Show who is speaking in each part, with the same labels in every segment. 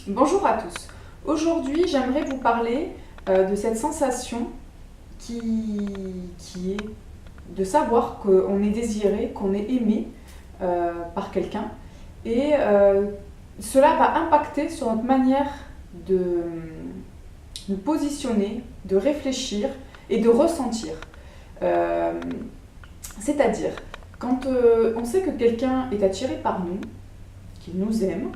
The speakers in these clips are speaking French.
Speaker 1: Bonjour à tous. Aujourd'hui, j'aimerais vous parler de cette sensation qui est de savoir qu'on est désiré, qu'on est aimé par quelqu'un. Et cela va impacter sur notre manière de nous positionner, de réfléchir et de ressentir. Euh, C'est-à-dire, quand on sait que quelqu'un est attiré par nous, qu'il nous aime,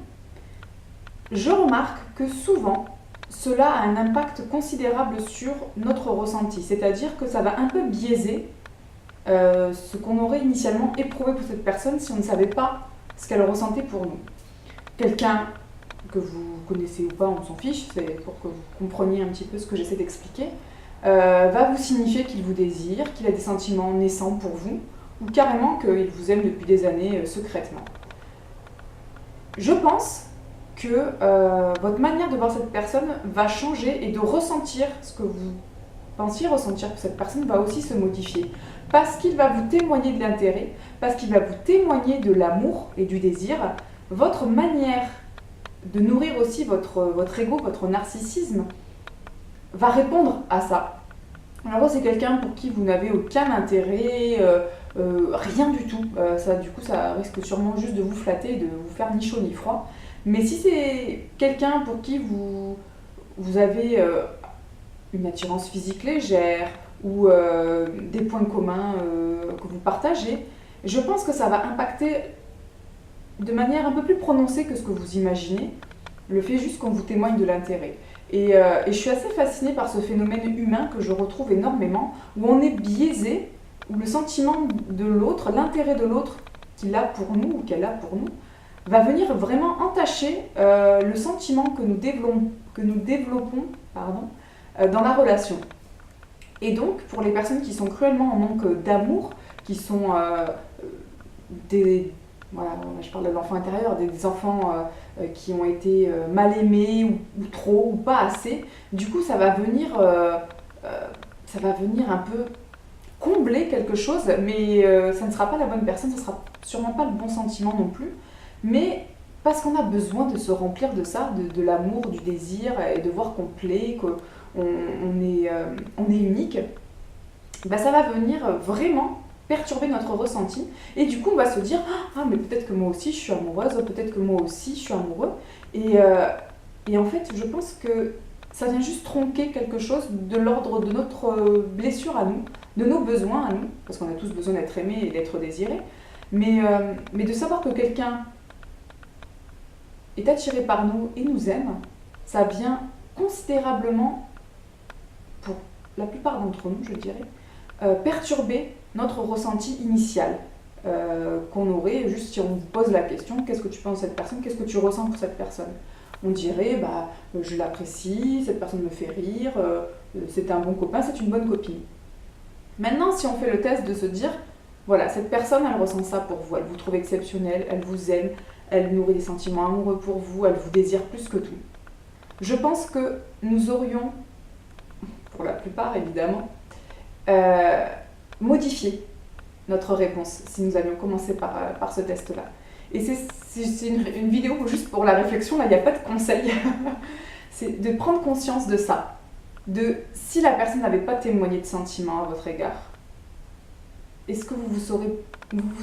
Speaker 1: je remarque que souvent, cela a un impact considérable sur notre ressenti. C'est-à-dire que ça va un peu biaiser ce qu'on aurait initialement éprouvé pour cette personne si on ne savait pas ce qu'elle ressentait pour nous. Quelqu'un que vous connaissez ou pas, on s'en fiche, c'est pour que vous compreniez un petit peu ce que j'essaie d'expliquer, va vous signifier qu'il vous désire, qu'il a des sentiments naissants pour vous, ou carrément qu'il vous aime depuis des années secrètement. Je pense que votre manière de voir cette personne va changer et de ressentir ce que vous pensiez ressentir pour cette personne va aussi se modifier. Parce qu'il va vous témoigner de l'intérêt, parce qu'il va vous témoigner de l'amour et du désir, votre manière de nourrir aussi votre ego, votre narcissisme, va répondre à ça. Alors c'est quelqu'un pour qui vous n'avez aucun intérêt, rien du tout. Du coup, ça risque sûrement juste de vous flatter, de vous faire ni chaud ni froid. Mais si c'est quelqu'un pour qui vous avez une attirance physique légère ou des points communs que vous partagez, je pense que ça va impacter de manière un peu plus prononcée que ce que vous imaginez, le fait juste qu'on vous témoigne de l'intérêt. Et je suis assez fascinée par ce phénomène humain que je retrouve énormément, où on est biaisé, où le sentiment de l'autre, l'intérêt de l'autre qu'il a pour nous ou qu'elle a pour nous, va venir vraiment entacher le sentiment que nous développons dans la relation. Et donc, pour les personnes qui sont cruellement en manque d'amour, qui sont voilà, je parle de l'enfant intérieur, des enfants qui ont été mal aimés ou trop ou pas assez, du coup ça va venir un peu combler quelque chose, mais ça ne sera pas la bonne personne, ça ne sera sûrement pas le bon sentiment non plus, mais parce qu'on a besoin de se remplir de ça, de l'amour, du désir, et de voir qu'on plaît, qu'on est unique, bah ça va venir vraiment perturber notre ressenti, et du coup on va se dire ah mais peut-être que moi aussi je suis amoureuse, peut-être que moi aussi je suis amoureux, et en fait je pense que ça vient juste tronquer quelque chose de l'ordre de notre blessure à nous, de nos besoins à nous, parce qu'on a tous besoin d'être aimés et d'être désirés, mais de savoir que quelqu'un est attiré par nous et nous aime, ça vient considérablement, pour la plupart d'entre nous je dirais, perturber notre ressenti initial qu'on aurait juste si on vous pose la question qu'est-ce que tu penses de cette personne, qu'est-ce que tu ressens pour cette personne. On dirait je l'apprécie, cette personne me fait rire, c'est un bon copain, c'est une bonne copine. Maintenant si on fait le test de se dire voilà, cette personne elle ressent ça pour vous, elle vous trouve exceptionnel, elle vous aime, elle nourrit des sentiments amoureux pour vous, elle vous désire plus que tout. Je pense que nous aurions, pour la plupart évidemment, modifier notre réponse si nous avions commencé par ce test-là. Et c'est une vidéo juste pour la réflexion, là il n'y a pas de conseil. C'est de prendre conscience de ça, de si la personne n'avait pas témoigné de sentiments à votre égard, est-ce que vous vous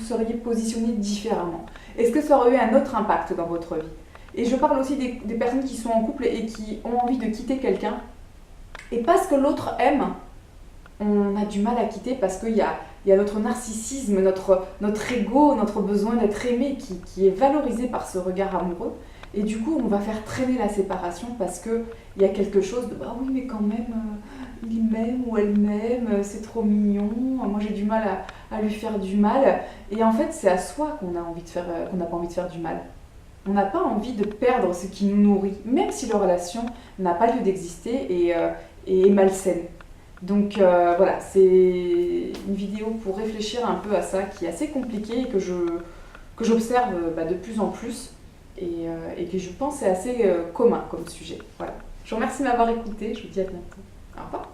Speaker 1: seriez positionné différemment? Est-ce que ça aurait eu un autre impact dans votre vie? Et je parle aussi des personnes qui sont en couple et qui ont envie de quitter quelqu'un, et parce que l'autre aime, on a du mal à quitter parce qu'il y a notre narcissisme, notre ego, notre besoin d'être aimé qui est valorisé par ce regard amoureux. Et du coup, on va faire traîner la séparation parce qu'il y a quelque chose de « ah oui, mais quand même, il m'aime ou elle m'aime, c'est trop mignon, moi j'ai du mal à lui faire du mal. » Et en fait, c'est à soi qu'on n'a pas envie de faire du mal. On n'a pas envie de perdre ce qui nous nourrit, même si la relation n'a pas lieu d'exister et est malsaine. Donc voilà, c'est une vidéo pour réfléchir un peu à ça, qui est assez compliquée et que j'observe de plus en plus et que je pense est assez commun comme sujet. Voilà. Je vous remercie de m'avoir écouté, je vous dis à bientôt. Au revoir.